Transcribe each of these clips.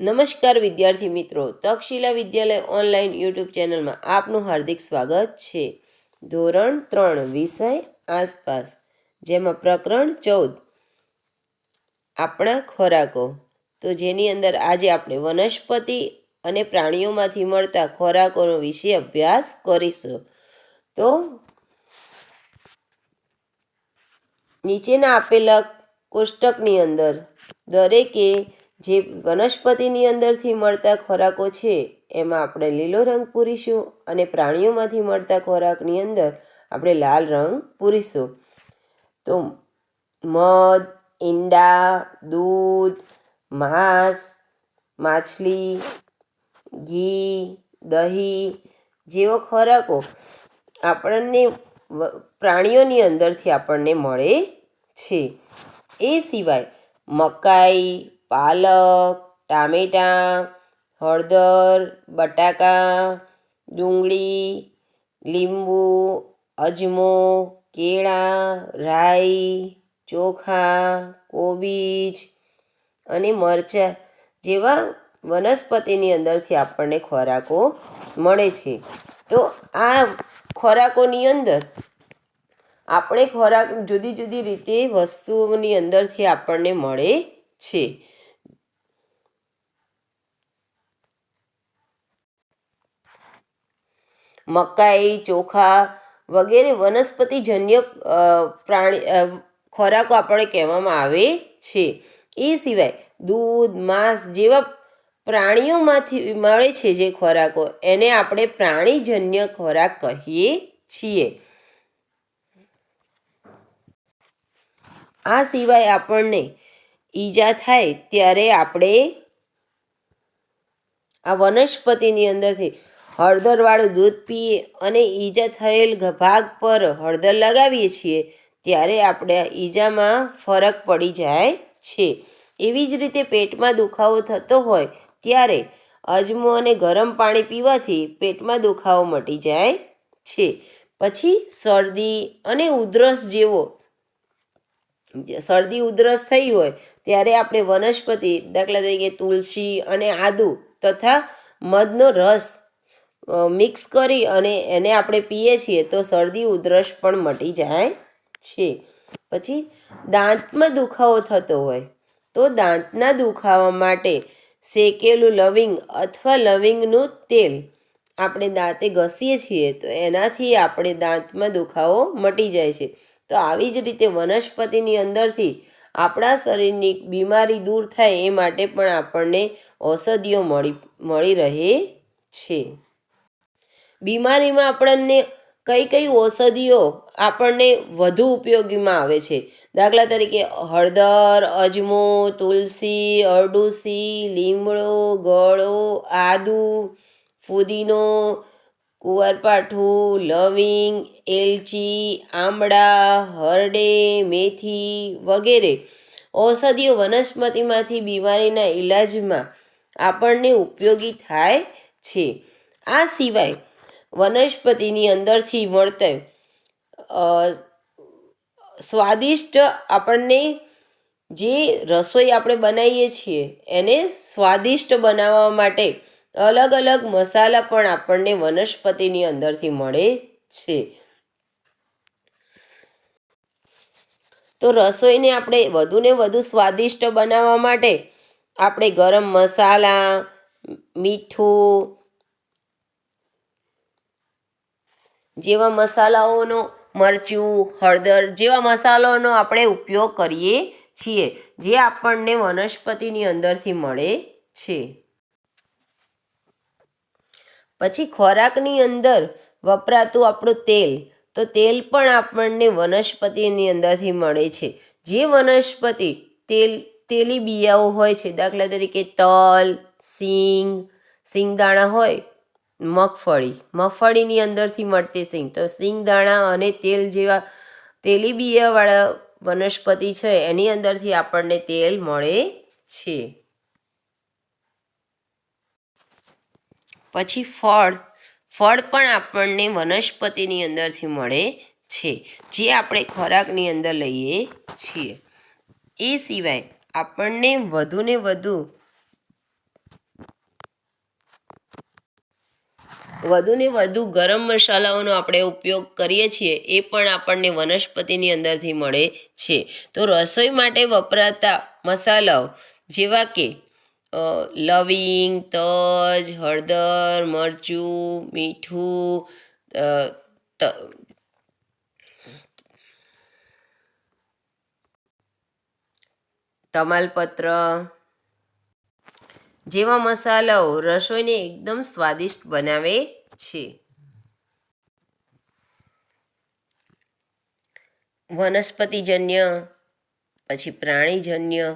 નમસ્કાર વિદ્યાર્થી મિત્રો, તક્ષશિલા વિદ્યાલય ઓનલાઈન યુટ્યુબ ચેનલમાં આપનું હાર્દિક સ્વાગત છે. ધોરણ 3 વિષય આસપાસ, જેમાં પ્રકરણ 14 આપણા ખોરાકો, તો જેની અંદર આજે આપણે વનસ્પતિ અને પ્રાણીઓમાંથી મળતા ખોરાકોનો વિશે અભ્યાસ કરીશું. તો નીચેના આપેલા કોષ્ટકની અંદર દરેકે જે વનસ્પતિની અંદરથી મળતા ખોરાકો છે એમાં આપણે લીલો રંગ પૂરીશું અને પ્રાણીઓમાંથી મળતા ખોરાકની અંદર આપણે લાલ રંગ પૂરીશું. તો મધ, ઈંડા, દૂધ, માંસ, માછલી, ઘી, દહીં જેવો ખોરાકો આપણને પ્રાણીઓની અંદરથી આપણને મળે છે. એ સિવાય મકાઈ, પાલક, ટામેટાં, હળદર, બટાકા, ડુંગળી, લીંબુ, અજમો, કેળા, રાઈ, ચોખા, કોબીજ અને મરચાં જેવા વનસ્પતિની અંદરથી આપણને ખોરાકો મળે છે. તો આ ખોરાકોની અંદર આપણે ખોરાક જુદી જુદી રીતે વસ્તુઓની અંદરથી આપણને મળે છે. મકાઈ, ચોખા વગેરે વનસ્પતિજન્ય ખોરાકો આપણે કહેવામાં આવે છે. એ સિવાય દૂધ, માંસ જેવા પ્રાણીઓમાંથી મળે છે જે ખોરાકો, એને આપણે પ્રાણીજન્ય ખોરાક કહીએ છીએ. આ સિવાય આપણને ઈજા થાય ત્યારે આપણે આ વનસ્પતિની અંદરથી હળદરવાળું દૂધ પીએ અને ઈજા થયેલ ભાગ પર હળદર લગાવીએ છીએ ત્યારે આપણે ઈજામાં ફરક પડી જાય છે. એવી જ રીતે પેટમાં દુખાવો થતો હોય ત્યારે અજમો અને ગરમ પાણી પીવાથી પેટમાં દુખાવો મટી જાય છે. પછી શરદી ઉધરસ થઈ હોય ત્યારે આપણે વનસ્પતિ, દાખલા તરીકે તુલસી અને આદુ તથા મધનો રસ મિક્સ કરી અને એને આપણે પીએ છીએ તો શરદી ઉધરસ પણ મટી જાય છે. પછી દાંતમાં દુખાવો થતો હોય તો દાંતના દુખાવા માટે શેકેલું લવિંગ અથવા લવિંગનું તેલ આપણે દાંતે ઘસીએ છીએ તો એનાથી આપણે દાંતમાં દુખાવો મટી જાય છે. તો આવી જ રીતે વનસ્પતિની અંદરથી આપણા શરીરની બીમારી દૂર થાય એ માટે પણ આપણને ઔષધિઓ મળી રહે છે. બીમારીમાં આપણને કઈ કઈ ઔષધિઓ આપણને વધુ ઉપયોગીમાં આવે છે? દાખલા તરીકે હળદર, અજમો, તુલસી, અરડુસી, લીમડો, ગળો, આદુ, ફુદીનો, કુંવરપાઠું, લવિંગ, એલચી, આમળા, હરડે, મેથી વગેરે ઔષધિઓ વનસ્પતિમાંથી બીમારીના ઈલાજમાં આપણને ઉપયોગી થાય છે. આ સિવાય વનસ્પતિની અંદરથી મળતા સ્વાદિષ્ટ આપણને જે રસોઈ આપણે બનાવીએ છીએ એને સ્વાદિષ્ટ બનાવવા માટે અલગ અલગ મસાલા પણ આપણને વનસ્પતિની અંદરથી મળે છે. તો રસોઈને આપણે વધુને વધુ સ્વાદિષ્ટ બનાવવા માટે આપણે ગરમ મસાલા, મીઠું જેવા મસાલાઓનો, મરચું, હળદર જેવા મસાલાઓનો આપણે ઉપયોગ કરીએ છીએ જે આપણને વનસ્પતિની અંદરથી મળે છે. પછી ખોરાકની અંદર વપરાતું આપણું તેલ, તો તેલ પણ આપણને વનસ્પતિની અંદરથી મળે છે. જે વનસ્પતિ તેલી બિયાઓ હોય છે, દાખલા તરીકે તલ, સિંગદાણા હોય, મગફળીની અંદરથી મળતી સિંગ, તો સિંગદાણા અને તેલ જેવા તેલી બિયાવાળા વનસ્પતિ છે એની અંદરથી આપણને તેલ મળે છે. પછી ફળ પણ આપણને વનસ્પતિની અંદરથી મળે છે જે આપણે ખોરાકની અંદર લઈએ છીએ. એ સિવાય આપણને વધુને વધુ વધુને વધુ ગરમ મસાલાઓનો આપણે ઉપયોગ કરીએ છીએ એ પણ આપણને વનસ્પતિની અંદરથી મળે છે. તો રસોઈ માટે વપરાતા મસાલાઓ જેવા કે લવિંગ, તજ, હળદર, મરચું, મીઠું, તમાલપત્ર જેવા મસાલાઓ રસોઈને એકદમ સ્વાદિષ્ટ બનાવે છે. વનસ્પતિજન્ય પછી પ્રાણીજન્ય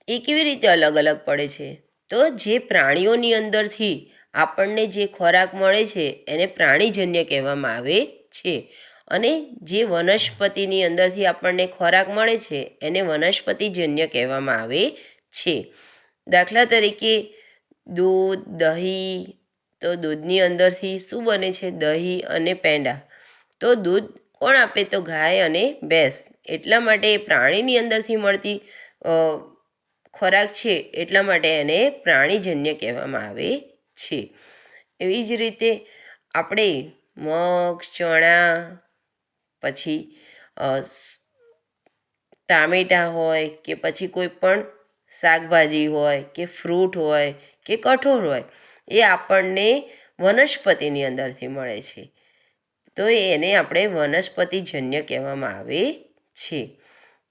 એ કેવી રીતે અલગ અલગ પડે છે? તો જે પ્રાણીઓની અંદરથી આપણને જે ખોરાક મળે છે એને પ્રાણીજન્ય કહેવામાં આવે છે, અને જે વનસ્પતિની અંદરથી આપણને ખોરાક મળે છે એને વનસ્પતિજન્ય કહેવામાં આવે છે. દાખલા તરીકે દૂધ, દહીં. તો દૂધની અંદરથી શું બને છે? દહીં અને પેંડા. તો દૂધ કોણ આપે? તો ગાય અને ભેંસ. એટલા માટે એ પ્રાણીની અંદરથી મળતી ખોરાક છે, એટલા માટે એને પ્રાણીજન્ય કહેવામાં આવે છે. એવી જ રીતે આપણે મગ, ચણા, પછી ટામેટાં હોય કે પછી કોઈ પણ શાકભાજી હોય કે ફ્રૂટ હોય કે કઠોળ હોય, એ આપણને વનસ્પતિની અંદરથી મળે છે. તો એને આપણે વનસ્પતિજન્ય કહેવામાં આવે છે.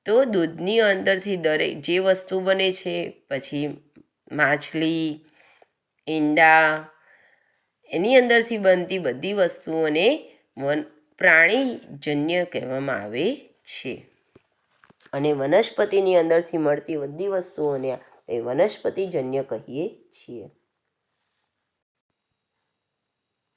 તો દૂધની અંદરથી દરેક જે વસ્તુ બને છે, પછી માછલી, ઈંડા, એની અંદરથી બનતી બધી વસ્તુઓને પ્રાણીજન્ય કહેવામાં આવે છે. અને વનસ્પતિની અંદરથી મળતી બધી વસ્તુઓને આપણે વનસ્પતિજન્ય કહીએ છીએ.